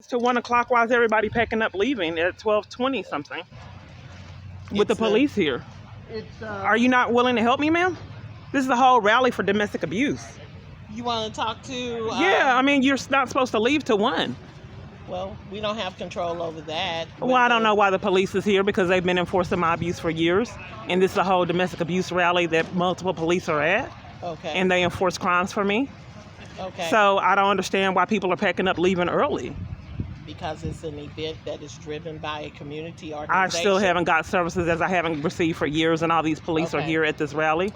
to 1 o'clock. Why is everybody packing up leaving at 12:20 something? With the police here. Are you not willing to help me, ma'am? This is a whole rally for domestic abuse. You want to talk to... yeah, I mean, you're not supposed to leave till 1. Well, we don't have control over that. Well, I don't know why the police is here, because they've been enforcing my abuse for years. And this is a whole domestic abuse rally that multiple police are at. Okay. And they enforce crimes for me. Okay. So I don't understand why people are packing up leaving early. Because it's an event that is driven by a community organization. I still haven't got services as I haven't received for years, and all these police are here at this rally.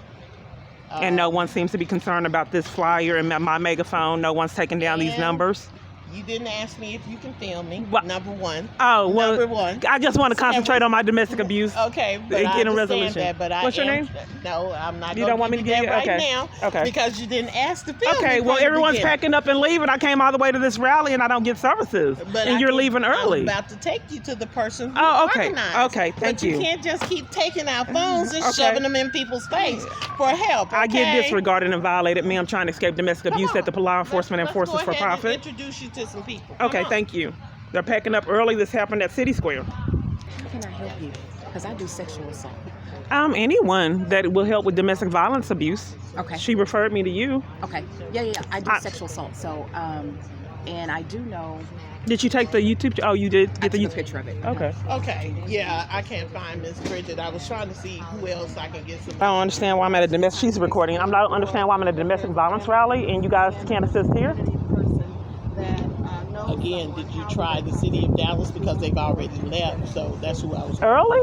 And no one seems to be concerned about this flyer and my megaphone. No one's taking down these numbers. You didn't ask me if you can film me, what? Number one. Oh, well, number one. I just want to concentrate on my domestic abuse. Okay, but get a resolution. That, but what's your name? No, I'm not. You don't want me to get that right okay. now. Okay. Because you didn't ask to film. Okay, well, everyone's packing up and leaving. I came all the way to this rally and I don't get services. And you're leaving early. I'm about to take you to the person who okay. organized. Okay, thank you. But you can't just keep taking our phones and shoving them in people's face for help. Okay? I get disregarded and violated. Me, I'm trying to escape domestic abuse that the law enforcement enforces for profit. And introduce you to some people. Okay, thank you. They're packing up early. This happened at City Square. How can I help you? Because I do sexual assault. Anyone that will help with domestic violence abuse. Okay. She referred me to you. Okay. Yeah. I do sexual assault. So, and I do know. Did you take the YouTube? Oh, you did get the YouTube picture of it. Okay. Okay. Yeah, I can't find Mistreated. I was trying to see who else I can get some. I don't understand why I'm at a domestic. She's recording. I don't understand why I'm at a domestic violence rally and you guys can't assist here. Again, did you try the city of Dallas, because they've already left? So that's who I was. Early?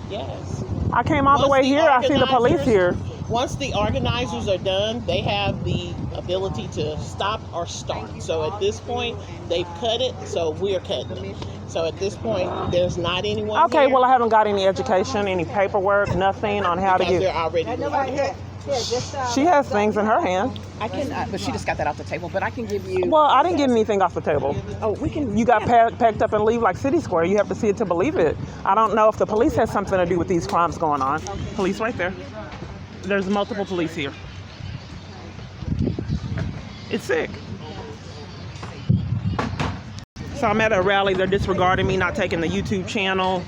Yes. I came all the way here. I see the police here. Once the organizers are done, they have the ability to stop or start. So at this point, they've cut it, so we're cutting it. So at this point, there's not anyone Okay, here. well, I haven't got any education, any paperwork, nothing on how to Because get... they're already She has things in her hand. I can, but she just got that off the table. But I can give you. Well, I didn't get anything off the table. Oh, we can. You got packed up and leave like City Square. You have to see it to believe it. I don't know if the police has something to do with these crimes going on. Police right there. There's multiple police here. It's sick. So I'm at a rally. They're disregarding me, not taking the YouTube channel.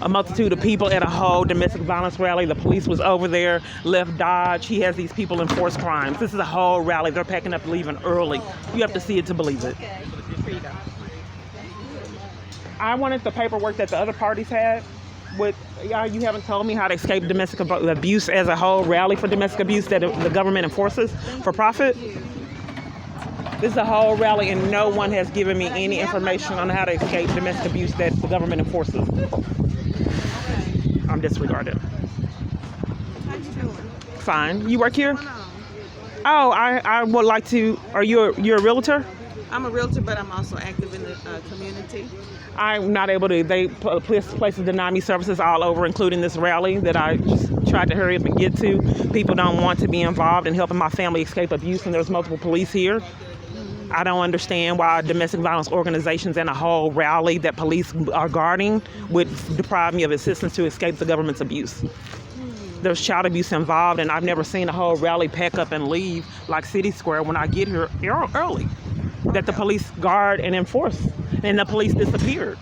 A multitude of people at a whole domestic violence rally. The police was over there, left Dodge. He has these people enforce crimes. This is a whole rally. They're packing up, leaving early. You have to see it to believe it. I wanted the paperwork that the other parties had. You haven't told me how to escape domestic abuse as a whole rally for domestic abuse that the government enforces for profit. This is a whole rally and no one has given me any information on how to escape domestic abuse that the government enforces. I'm disregarded. How you doing? Fine. You work here? Oh, I would like to. You're a realtor? I'm a realtor, but I'm also active in the community. I'm not able to. Places deny me services all over, including this rally that I just tried to hurry up and get to. People don't want to be involved in helping my family escape abuse, and there's multiple police here. I don't understand why domestic violence organizations and a whole rally that police are guarding would deprive me of assistance to escape the government's abuse. There's child abuse involved, and I've never seen a whole rally pack up and leave like City Square when I get here early, that the police guard and enforce, and the police disappeared.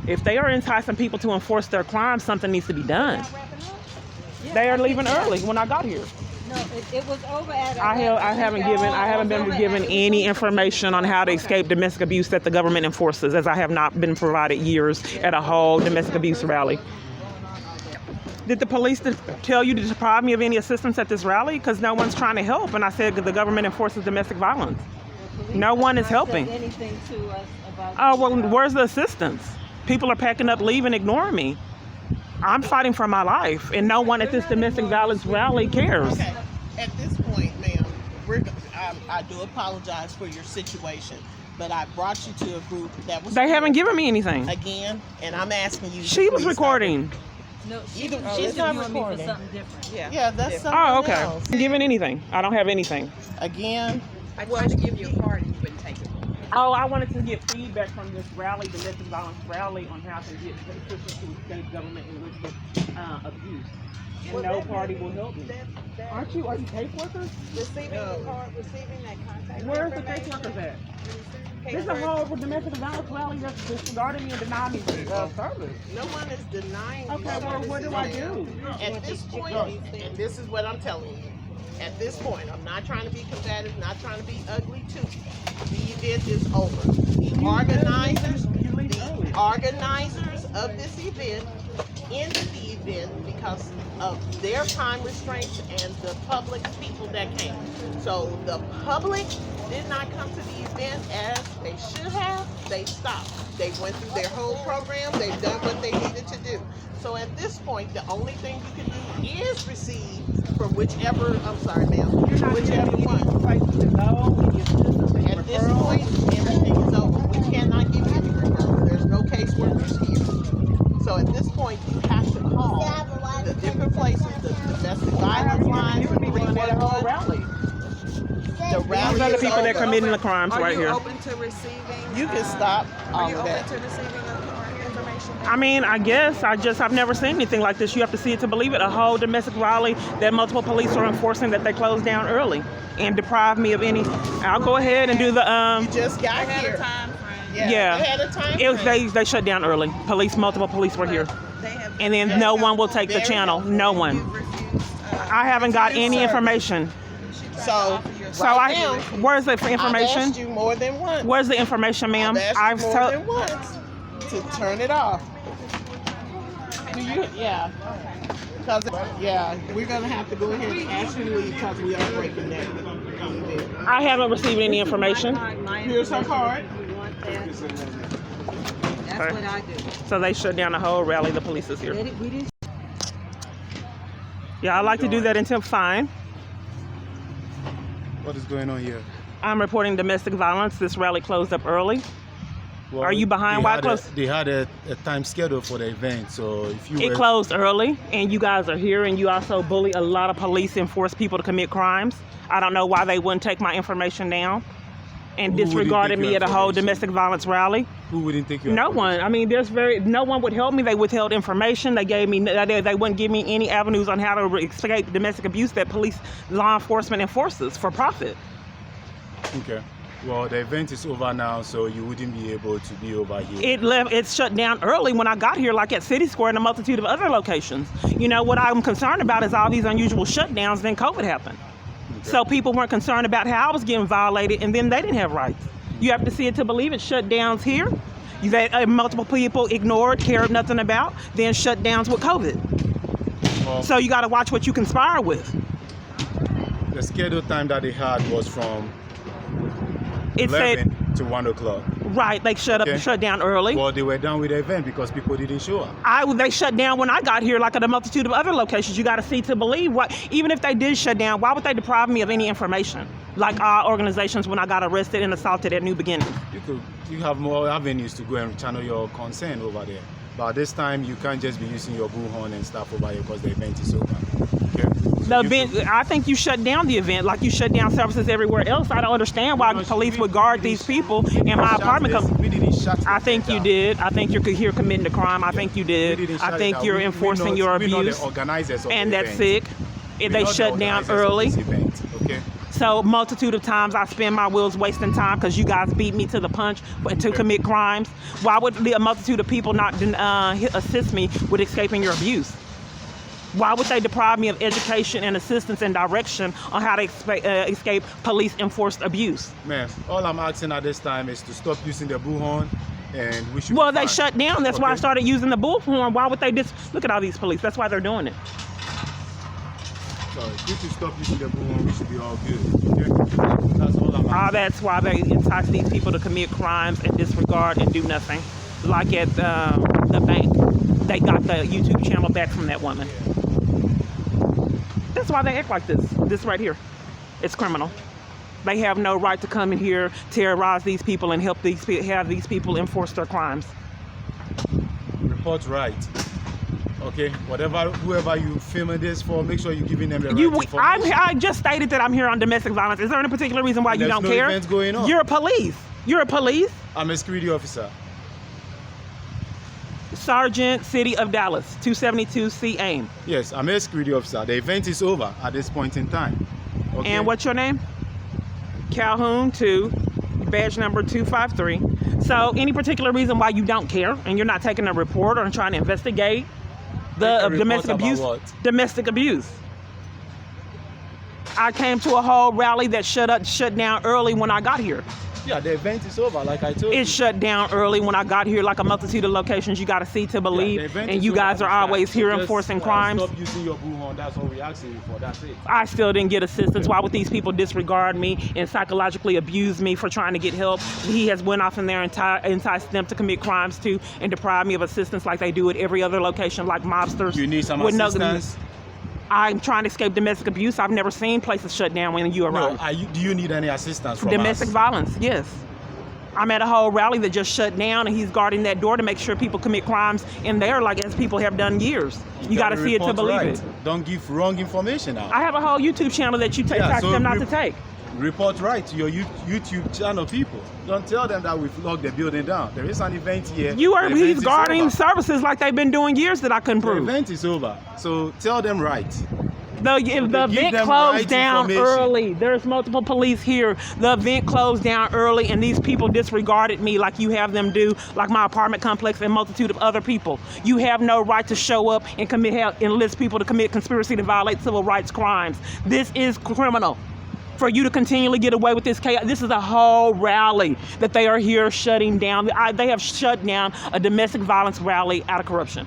If they are enticing people to enforce their crimes, something needs to be done. They are leaving early when I got here. No, it was over at. I haven't been given any information on how to escape domestic abuse that the government enforces, as I have not been provided years at a whole domestic abuse rally. Did the police tell you to deprive me of any assistance at this rally? Because no one's trying to help, and I said the government enforces domestic violence. No one is helping. Anything to us about Oh, well, where's the assistance? People are packing up, leaving, ignoring me. I'm fighting for my life, and no one at this domestic violence rally cares. Okay. At this point, ma'am, I do apologize for your situation, but I brought you to a group that was... They haven't given me anything. Again, and I'm asking you... She was recording. No, she's not not me for recording. something different. Yeah, that's something Oh, okay. else. Given anything. I don't have anything. Again, I tried to give you a card and you wouldn't take it. Oh, I wanted to get feedback from this rally, domestic violence rally, on how to get assistance to escape government enlisted abuse. And no party will help me. Are you caseworkers? Receiving the card, receiving that contact. Where's the information. caseworkers at? There's a whole domestic violence rally that's disregarding me and denying me service. No one is denying you. Okay, well, what do I do? At this point, and this is what I'm telling you. At this point, I'm not trying to be combative, not trying to be ugly too. The event is over. The organizers of this event ended the event because of their time restraints and the public people that came. So the public did not come to the event as they should have. They stopped. They went through their whole program. They've done what they needed to do. So at this point, the only thing you can do is receive from whichever, I'm sorry, ma'am, whichever one. At this point, everything is over. We cannot give you any referral. There's no caseworkers here. So at this point, you have to call the different places, the domestic violence line, 311 rally. The rally These are the is people that over. committing the crimes right here. Are you open to receiving? You can stop Are all you of open that. to receiving information? I mean, I guess I've never seen anything like this. You have to see it to believe it. A whole domestic rally that multiple police are enforcing that they closed down early and deprive me of any. I'll go ahead and do the You just got Ahead here. of time frame. Yeah. They had a time It was, frame. they shut down early. Multiple police were here, They have. and then no one will take the Very channel. helpful. No one. You've refused. I haven't got any Service. information. So, So right now, where's the I've asked information? you more than once. Where's the information, ma'am? I've asked you more than once to turn it off. Do you? Yeah. Because, yeah, we're going to have to go ahead and ask you to leave because we are breaking that. I haven't received any information. Here's her card. That's Okay. what I do. So they shut down the whole rally. The police is here. We didn't. Yeah, I like to do that until fine. What is going on here? I'm reporting domestic violence. This rally closed up early. Well, Are you behind? they Why had close? They had a time schedule for the event, so if you It were, closed early, and you guys are here, and you also bully a lot of police and force people to commit crimes. I don't know why they wouldn't take my information down and Who wouldn't disregarded take me your at a whole information? domestic violence rally. who wouldn't take your No one. I mean, no one would help me. They withheld information. They gave me. They wouldn't give me any avenues on how to escape domestic abuse that police, law enforcement enforces for profit. Okay. Well, the event is over now, so you wouldn't be able to be over here. It shut down early when I got here, like at City Square and a multitude of other locations. You know, what I'm concerned about is all these unusual shutdowns, then COVID happened. Okay. So people weren't concerned about how I was getting violated, and then they didn't have rights. You have to see it to believe it. Shutdowns here that multiple people ignored, cared nothing about, then shutdowns with COVID. Well, So you got to watch what you conspire with. the scheduled time that they had was from It 11 said, to 1 o'clock. right, they Okay. shut down early. Well, they were done with the event because people didn't show up. They shut down when I got here, like at a multitude of other locations. You got to see to believe. Even if they did shut down, why would they deprive me of any information? Like our organizations when I got arrested and assaulted at New Beginning. You have more avenues to go and channel your concern over there. But this time, you can't just be using your bullhorn and stuff over here because the event is over. Okay? The event, I think you shut down the event like you shut down services everywhere else. I don't understand why the police would guard these people in my apartment. We didn't shut I it think you down. did. I think you're here committing a crime. I think you We did. didn't I shut it think down. you're We enforcing know- your we know abuse. the organizers of And the that's event. sick. We They know the shut down organizers of early. this event, okay? So multitude of times I spend my wheels wasting time because you guys beat me to the punch to commit crimes. Why would a multitude of people not assist me with escaping your abuse? Why would they deprive me of education and assistance and direction on how to escape police enforced abuse? Man, all I'm asking at this time is to stop using the bullhorn, and we should. Well, be they fine. shut down. That's why I Okay. started using the bullhorn. Why would they just look at all these police? That's why they're doing it. So if we should stop using the bullhorn, we should be all good. Okay? That's all I'm asking. That's why they entice these people to commit crimes and disregard and do nothing. Like at the bank, they got the YouTube channel back from that woman. That's why they act like this. This right here, it's criminal. They have no right to come in here, terrorize these people, and have these people enforce their crimes. Report right. Okay, whoever you filming this for, make sure you're giving them the right information. I just stated that I'm here on domestic violence. Is there any particular reason why you There's don't no care? events going on. You're police. You're a police? I'm a security officer. Sergeant, City of Dallas, 272C AIM. Yes, I'm a security officer. The event is over at this point in time. Okay? And what's your name? Calhoun 2, badge number 253. So any particular reason why you don't care and you're not taking a report or trying to investigate the domestic abuse? What? Domestic abuse. I came to a whole rally that shut down early when I got here. Yeah, the event is over, like I told you. It shut down early when I got here, like a multitude of locations you got to see to believe. the event And is you over, guys are always here Just, enforcing crimes. Stop using your bullhorn. That's all we're asking you for. That's it. I still didn't get assistance. Why would these people disregard me and psychologically abuse me for trying to get help? He has went off in there and enticed them to commit crimes too and deprive me of assistance like they do at every other location, like mobsters. You need some with assistance? I'm trying to escape domestic abuse. I've never seen places shut down when you arrive. No, do you need any assistance from Domestic us? violence, yes. I'm at a whole rally that just shut down, and he's guarding that door to make sure people commit crimes in there, like as people have done years. You got to see it to report believe right. it. Don't give wrong information out. I have a whole YouTube channel that you Yeah, text so them not to take. Report right to your YouTube channel people. Don't tell them that we've locked the building down. There is an event here. You are The event he's is guarding over. services like they've been doing years that I couldn't The prove. event is over. So tell them right. The give event them closed right down information. early. There's multiple police here. The event closed down early, and these people disregarded me like you have them do, like my apartment complex and multitude of other people. You have no right to show up and enlist people to commit conspiracy to violate civil rights crimes. This is criminal. For you to continually get away with this chaos. This is a whole rally that they are here shutting down. They have shut down a domestic violence rally out of corruption.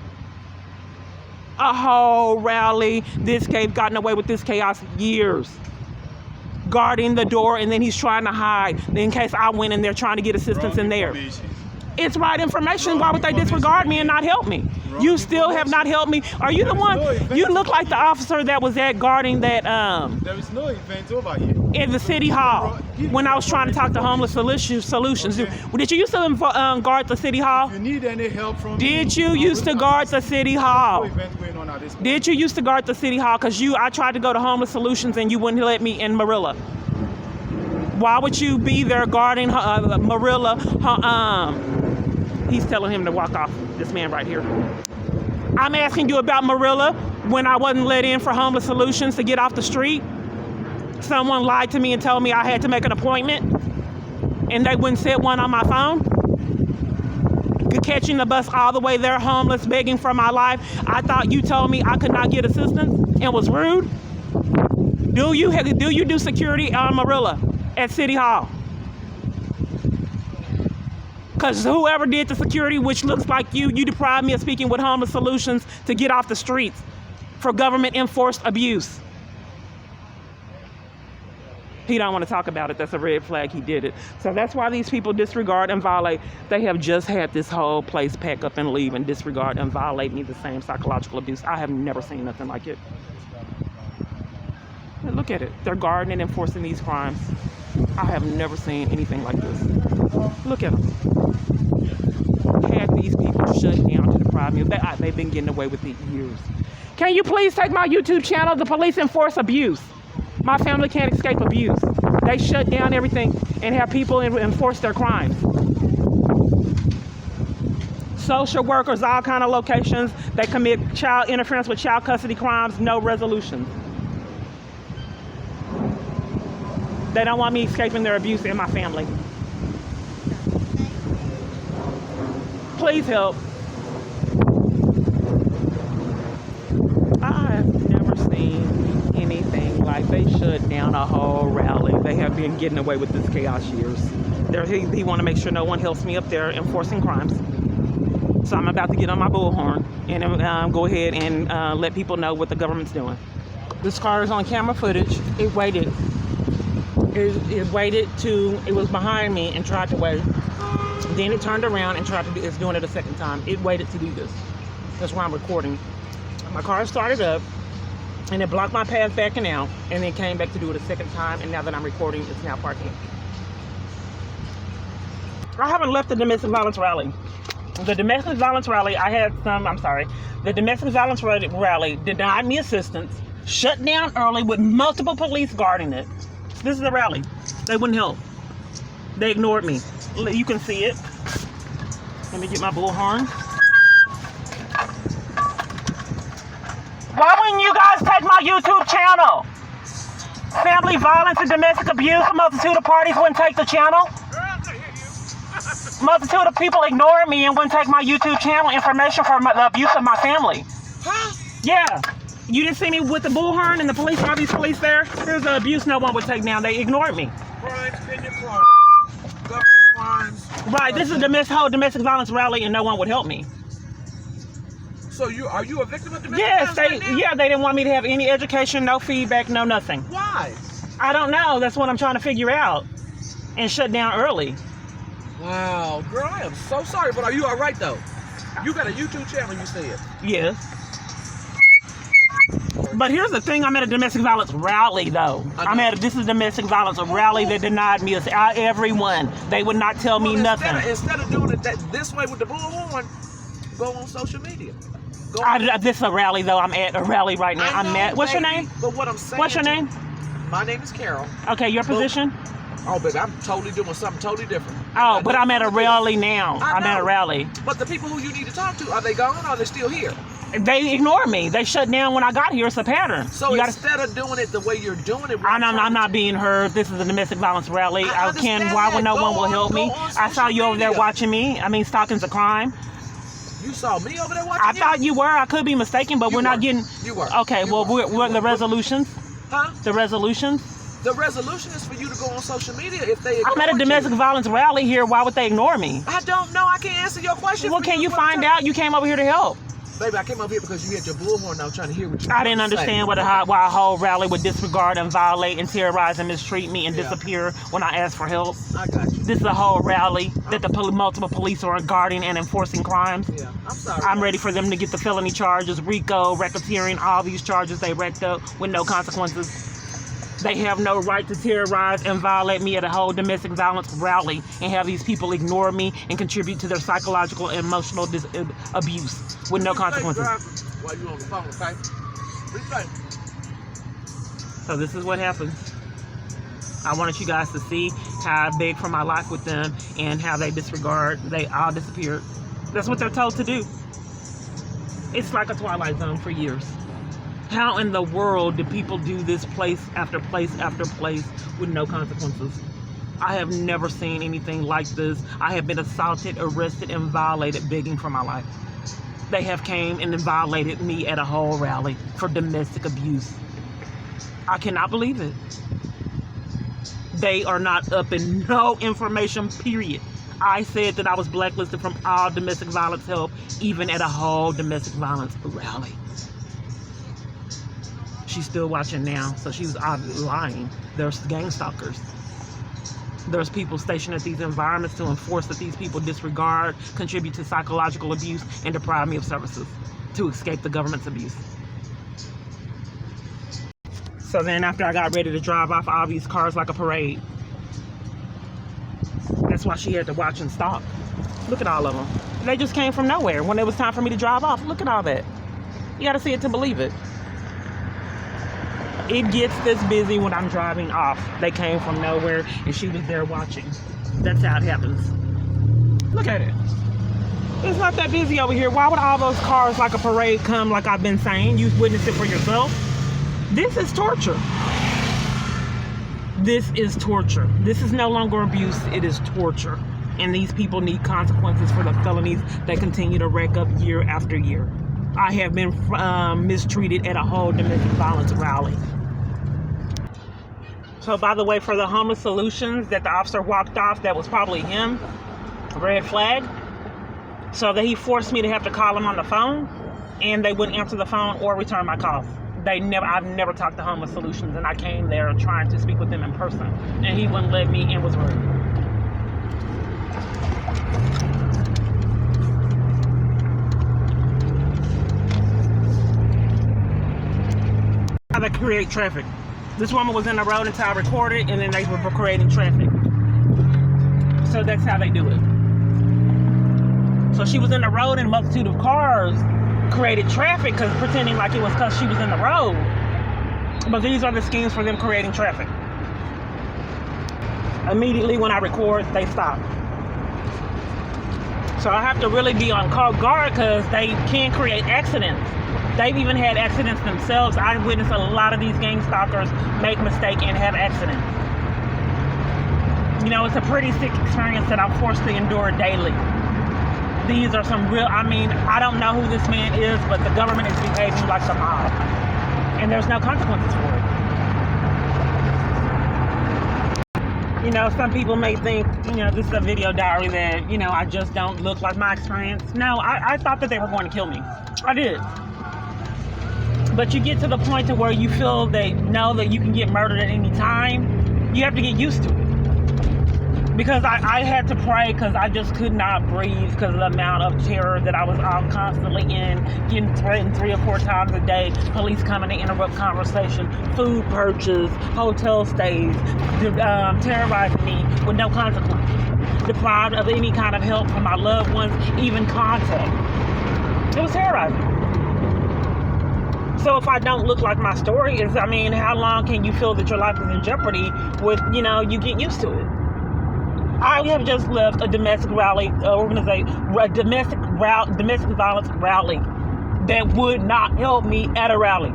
A whole rally. They've gotten away with this chaos years. Guarding the door, and then he's trying to hide in case I went in there trying to get assistance in there. It's right information. Why would they disregard me and not help me? You still have not helped me. Are you the one? You look like the officer that was at guarding that There is no event over here. in the city hall when I was trying to talk to homeless solutions. Okay. Did you used to guard the city hall? If you need any help from me, Did you used to guard the city hall? There's no event going on at this point. Did you used to guard the city hall? Because I tried to go to homeless solutions and you wouldn't let me in Marilla. Why would you be there guarding Marilla? He's telling him to walk off, this man right here. I'm asking you about Marilla when I wasn't let in for homeless solutions to get off the street. Someone lied to me and told me I had to make an appointment and they wouldn't set one on my phone. Catching the bus all the way there homeless, begging for my life. I thought you told me I could not get assistance and was rude. Do you do security on Marilla at City Hall? Because whoever did the security, which looks like you deprived me of speaking with homeless solutions to get off the streets for government enforced abuse. He don't want to talk about it. That's a red flag. He did it. So that's why these people disregard and violate. They have just had this whole place pack up and leave and disregard and violate me the same psychological abuse. I have never seen nothing like it. Look at it. They're guarding and enforcing these crimes. I have never seen anything like this. Look at them. Had these people shut down to deprive me of that. They've been getting away with it years. Can you please take my YouTube channel? The police enforce abuse. My family can't escape abuse. They shut down everything and have people enforce their crimes. Social workers, all kind of locations, they commit child interference with child custody crimes, no resolution. They don't want me escaping their abuse in my family. Please help. I have never seen anything like they shut down a whole rally. They have been getting away with this chaos years. He want to make sure no one helps me up there enforcing crimes. So I'm about to get on my bullhorn and go ahead and let people know what the government's doing. This car is on camera footage. It waited. It was behind me and tried to wait. Then it turned around and it's doing it a second time. It waited to do this. That's why I'm recording. My car started up and it blocked my path backing out and then came back to do it a second time, and now that I'm recording, it's now parking. I haven't left the domestic violence rally. The domestic violence rally, the domestic violence rally denied me assistance, shut down early with multiple police guarding it. This is a rally. They wouldn't help. They ignored me. You can see it. Let me get my bullhorn. Why wouldn't you guys take my YouTube channel? Family violence and domestic abuse. A multitude of parties wouldn't take the channel. Multitude of people ignoring me and wouldn't take my YouTube channel information for the abuse of my family. Huh? Yeah. You didn't see me with the bullhorn and the police, all these police there? Here's the abuse no one would take down. They ignored me. Crimes, opinion crimes, government crimes. Right, this is whole domestic violence rally and no one would help me. So are you a victim of domestic Yes, violence right now? they didn't want me to have any education, no feedback, no nothing. Why? I don't know. That's what I'm trying to figure out. And shut down early. Wow, girl, I am so sorry, but are you all right though? You got a YouTube channel, you said. Yes. But here's the thing, I'm at a domestic violence rally though. This is a domestic violence rally that denied me everyone. They would not tell me nothing. Instead of doing it this way with the bullhorn, go on social media. This is a rally though. I'm at a rally right now. What's your name? But what I'm saying. What's your name? My name is Carol. Okay, your position? Oh, baby, I'm totally doing something totally different. Oh, but I'm at a rally now. I'm at a rally. But the people who you need to talk to, are they gone or are they still here? They ignore me. They shut down when I got here. It's a pattern. So instead of doing it the way you're doing it, I'm not being heard. This is a domestic violence rally. Why would no one will help me? I saw you over there watching me. I mean, stalking's a crime. You saw me over there watching you? I thought you were. I could be mistaken, but we're not getting. You were. Okay, well, we're the resolutions. Huh? The resolutions. The resolution is for you to go on social media if they. I'm at a domestic violence rally here. Why would they ignore me? I don't know. I can't answer your question. Well, can you find out? You came over here to help. Baby, I came up here because you had your bullhorn. I was trying to hear what you. I didn't understand why a whole rally would disregard and violate and terrorize and mistreat me and disappear when I asked for help. I got you. This is a whole rally that the multiple police are guarding and enforcing crimes. Yeah, I'm sorry. I'm ready for them to get the felony charges, RICO, racketeering, all these charges they wrecked up with no consequences. They have no right to terrorize and violate me at a whole domestic violence rally and have these people ignore me and contribute to their psychological and emotional abuse with no consequences. While you on the phone, okay? So this is what happens. I wanted you guys to see how I begged for my life with them and how they disregard. They all disappeared. That's what they're told to do. It's like a Twilight Zone for years. How in the world do people do this place after place after place with no consequences? I have never seen anything like this. I have been assaulted, arrested, and violated begging for my life. They have came and violated me at a whole rally for domestic abuse. I cannot believe it. They are not up in no information, period. I said that I was blacklisted from all domestic violence help, even at a whole domestic violence rally. She's still watching now, so she's obviously lying. There's gang stalkers. There's people stationed at these environments to enforce that these people disregard, contribute to psychological abuse, and deprive me of services to escape the government's abuse. So then after I got ready to drive off all these cars like a parade, that's why she had to watch and stop. Look at all of them. They just came from nowhere when it was time for me to drive off. Look at all that. You gotta see it to believe it. It gets this busy when I'm driving off. They came from nowhere and she was there watching. That's how it happens. Look at it. It's not that busy over here. Why would all those cars like a parade come like I've been saying? You witness it for yourself. This is torture. This is torture. This is no longer abuse. It is torture. And these people need consequences for the felonies that continue to rack up year after year. I have been mistreated at a whole domestic violence rally. So by the way, for the homeless solutions that the officer walked off, that was probably him, red flag. So that he forced me to have to call him on the phone, and they wouldn't answer the phone or return my calls. I've never talked to homeless solutions, and I came there trying to speak with them in person, and he wouldn't let me and was rude. How they create traffic. This woman was in the road until I recorded, and then they were creating traffic. So that's how they do it. So she was in the road, and a multitude of cars created traffic, pretending like it was because she was in the road. But these are the schemes for them creating traffic. Immediately when I record, they stop. So I have to really be on guard because they can create accidents. They've even had accidents themselves. I've witnessed a lot of these gang stalkers make mistakes and have accidents. You know, it's a pretty sick experience that I'm forced to endure daily. These are some real, I mean, I don't know who this man is, but the government is behaving like the mob. And there's no consequences for it. You know, some people may think, you know, this is a video diary that, you know, I just don't look like my experience. No, I thought that they were going to kill me. I did. But you get to the point to where you feel they know that you can get murdered at any time. You have to get used to it. Because I had to pray because I just could not breathe because of the amount of terror that I was constantly in, getting threatened 3 or 4 times a day, police coming to interrupt conversation, food purchase, hotel stays, terrorizing me with no consequence, deprived of any kind of help from my loved ones, even contact. It was terrorizing. So if I don't look like my story is, I mean, how long can you feel that your life is in jeopardy with, you know, you get used to it? I have just left a domestic rally organization, a domestic violence rally that would not help me at a rally.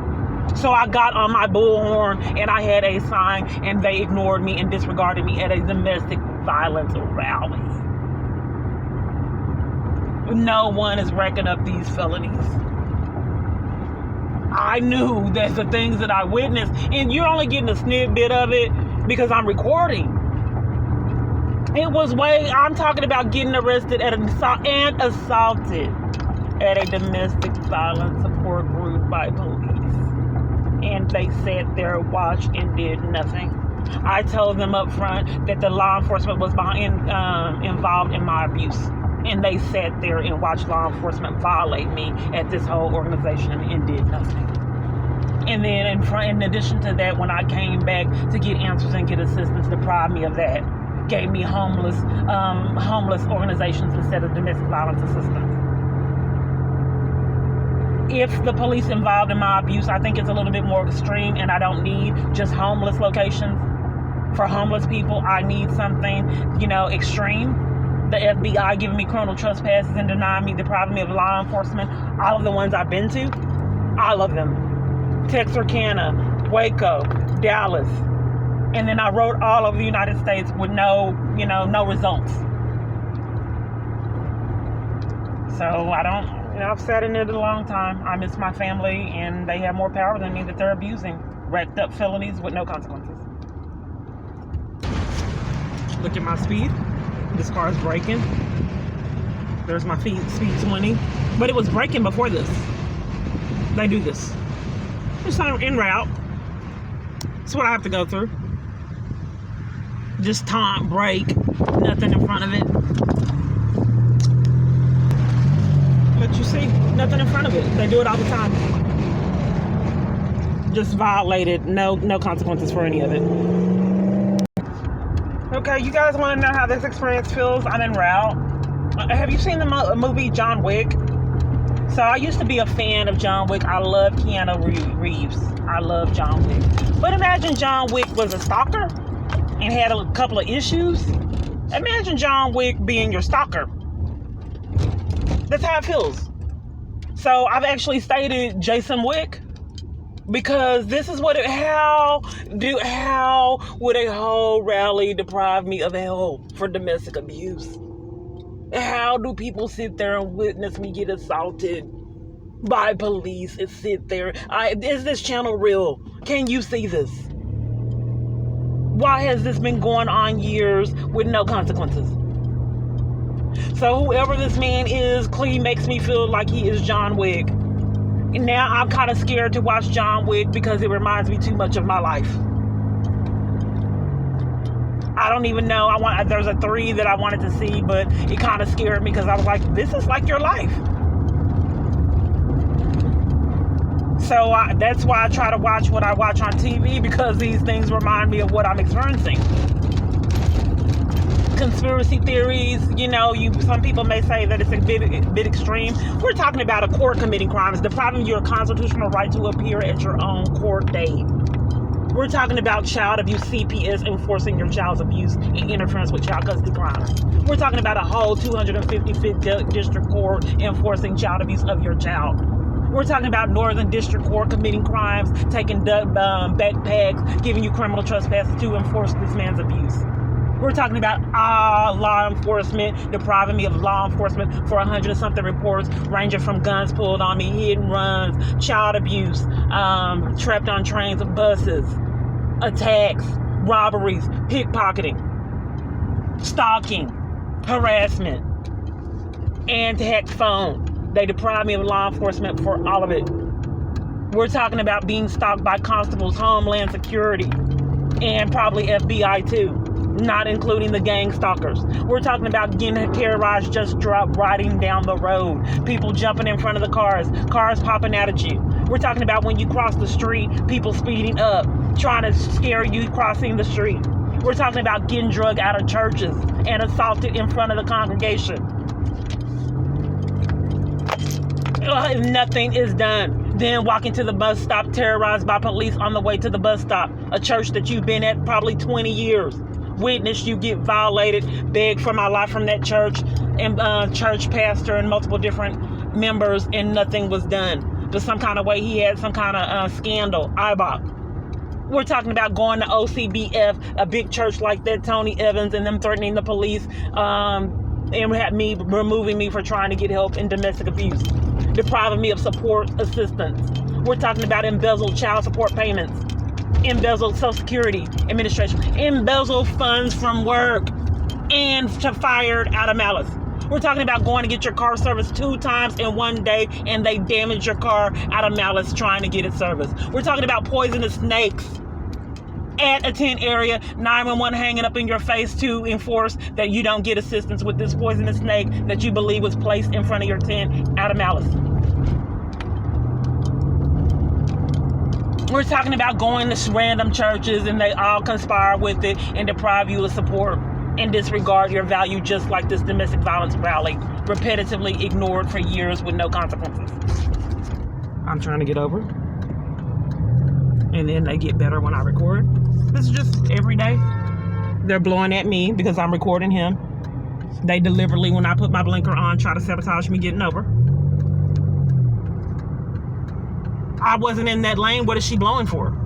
So I got on my bullhorn and I had a sign and they ignored me and disregarded me at a domestic violence rally. No one is racking up these felonies. I knew that the things that I witnessed, and you're only getting a snippet of it because I'm recording. It was I'm talking about getting arrested and assaulted at a domestic violence support group by police. And they sat there, watched, and did nothing. I told them up front that the law enforcement was involved in my abuse. And they sat there and watched law enforcement violate me at this whole organization and did nothing. And then in addition to that, when I came back to get answers and get assistance, deprived me of that. Gave me homeless organizations instead of domestic violence assistance. If the police involved in my abuse, I think it's a little bit more extreme, and I don't need just homeless locations for homeless people. I need something, you know, extreme. The FBI giving me criminal trespasses and denying me, depriving me of law enforcement. All of the ones I've been to, all of them. Texarkana, Waco, Dallas. And then I rode all over the United States with no results. So I've sat in it a long time. I miss my family and they have more power than me that they're abusing. Racked up felonies with no consequences. Look at my speed. This car is braking. There's my speed 20. But it was braking before this. They do this. It's en route. That's what I have to go through. Just taunt, brake, nothing in front of it. But you see, nothing in front of it. They do it all the time. Just violated, no consequences for any of it. Okay, you guys want to know how this experience feels? I'm en route. Have you seen the movie John Wick? So I used to be a fan of John Wick. I love Keanu Reeves. I love John Wick. But imagine John Wick was a stalker and had a couple of issues. Imagine John Wick being your stalker. That's how it feels. So I've actually stated Jason Wick because this is what how would a whole rally deprive me of help for domestic abuse? How do people sit there and witness me get assaulted by police and sit there? Is this channel real? Can you see this? Why has this been going on years with no consequences? So whoever this man is clearly makes me feel like he is John Wick. And now I'm kind of scared to watch John Wick because it reminds me too much of my life. I don't even know. There's a 3 that I wanted to see, but it kind of scared me because I was like, this is like your life. So that's why I try to watch what I watch on TV, because these things remind me of what I'm experiencing. Conspiracy theories, some people may say that it's a bit extreme. We're talking about a court committing crimes, depriving you of your constitutional right to appear at your own court date. We're talking about child abuse CPS enforcing your child's abuse and interference with child custody crimes. We're talking about a whole 255th District Court enforcing child abuse of your child. We're talking about Northern District Court committing crimes, taking backpacks, giving you criminal trespasses to enforce this man's abuse. We're talking about law enforcement depriving me of law enforcement for 100-something reports, ranging from guns pulled on me, hit and runs, child abuse, trapped on trains and buses, attacks, robberies, pickpocketing, stalking, harassment, and hacked phone. They deprive me of law enforcement for all of it. We're talking about being stalked by constables, Homeland Security, and probably FBI too, not including the gang stalkers. We're talking about getting terrorized just riding down the road, people jumping in front of the cars popping out at you. We're talking about when you cross the street, people speeding up, trying to scare you crossing the street. We're talking about getting drugged out of churches and assaulted in front of the congregation. If nothing is done, then walking to the bus stop terrorized by police on the way to the bus stop, a church that you've been at probably 20 years. Witness you get violated, beg for my life from that church, and church pastor and multiple different members, and nothing was done. But some kind of way he had some kind of scandal, IBOC. We're talking about going to OCBF, a big church like that, Tony Evans, and them threatening the police, and had me removing me for trying to get help in domestic abuse, depriving me of support assistance. We're talking about embezzled child support payments, embezzled Social Security Administration, embezzled funds from work, and fired out of malice. We're talking about going to get your car serviced 2 times in one day, and they damage your car out of malice trying to get it serviced. We're talking about poisonous snakes at a tent area, 911 hanging up in your face to enforce that you don't get assistance with this poisonous snake that you believe was placed in front of your tent out of malice. We're talking about going to random churches and they all conspire with it and deprive you of support and disregard your value, just like this domestic violence rally, repetitively ignored for years with no consequences. I'm trying to get over, and then they get better when I record. This is just every day. They're blowing at me because I'm recording him. They deliberately, when I put my blinker on, try to sabotage me getting over. I wasn't in that lane. What is she blowing for?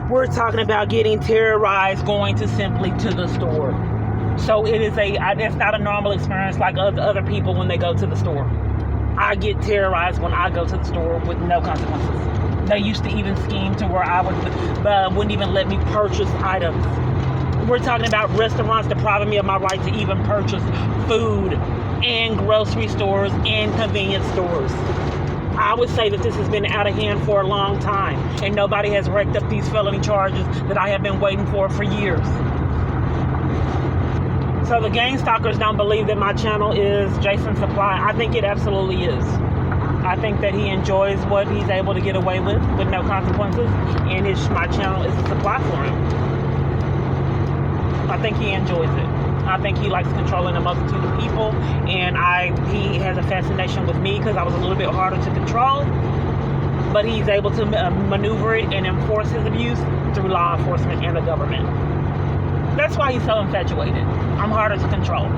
We're talking about getting terrorized going to simply to the store. So it's not a normal experience like other people when they go to the store. I get terrorized when I go to the store with no consequences. They used to even scheme to where I wouldn't even let me purchase items. We're talking about restaurants depriving me of my right to even purchase food, and grocery stores and convenience stores. I would say that this has been out of hand for a long time, and nobody has racked up these felony charges that I have been waiting for years. So the gang stalkers don't believe that my channel is Jason's Supply. I think it absolutely is. I think that he enjoys what he's able to get away with no consequences, and my channel is a supply for him. I think he enjoys it. I think he likes controlling a multitude of people, and he has a fascination with me because I was a little bit harder to control, but he's able to maneuver it and enforce his abuse through law enforcement and the government. That's why he's so infatuated. I'm harder to control.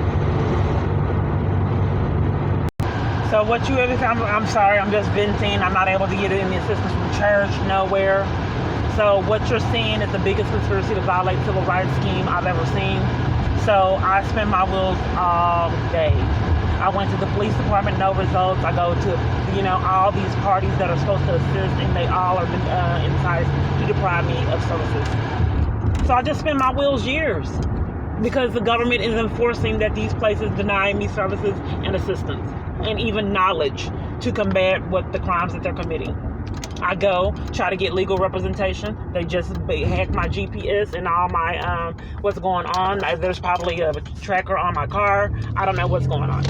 So what you ever, I'm sorry, I'm just venting. I'm not able to get any assistance from church, nowhere. So what you're seeing is the biggest conspiracy to violate civil rights scheme I've ever seen. So I spin my wheels all day. I went to the police department, no results. I go to, all these parties that are supposed to assist, and they all are enticed to deprive me of services. So I just spin my wheels years because the government is enforcing that these places deny me services and assistance and even knowledge to combat what the crimes that they're committing. I go try to get legal representation. They just hack my GPS and all my what's going on. There's probably a tracker on my car. I don't know what's going on.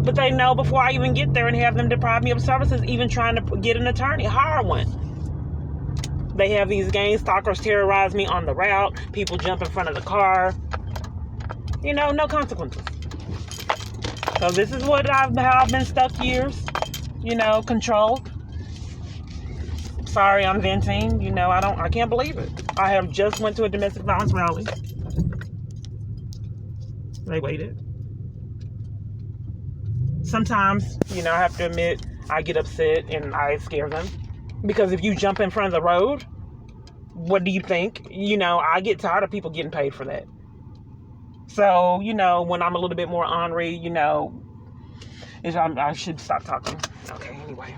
But they know before I even get there and have them deprive me of services, even trying to get an attorney, hire one. They have these gang stalkers terrorize me on the route. People jump in front of the car. No consequences. So this is how I've been stuck years. Controlled. sorry, I'm venting. You know, I can't believe it. I have just went to a domestic violence rally. They waited. Sometimes, you know, I have to admit, I get upset and I scare them. Because if you jump in front of the road, what do you think? You know, I get tired of people getting paid for that. So, you know, when I'm a little bit more ornery, you know, I should stop talking. Okay, anyway.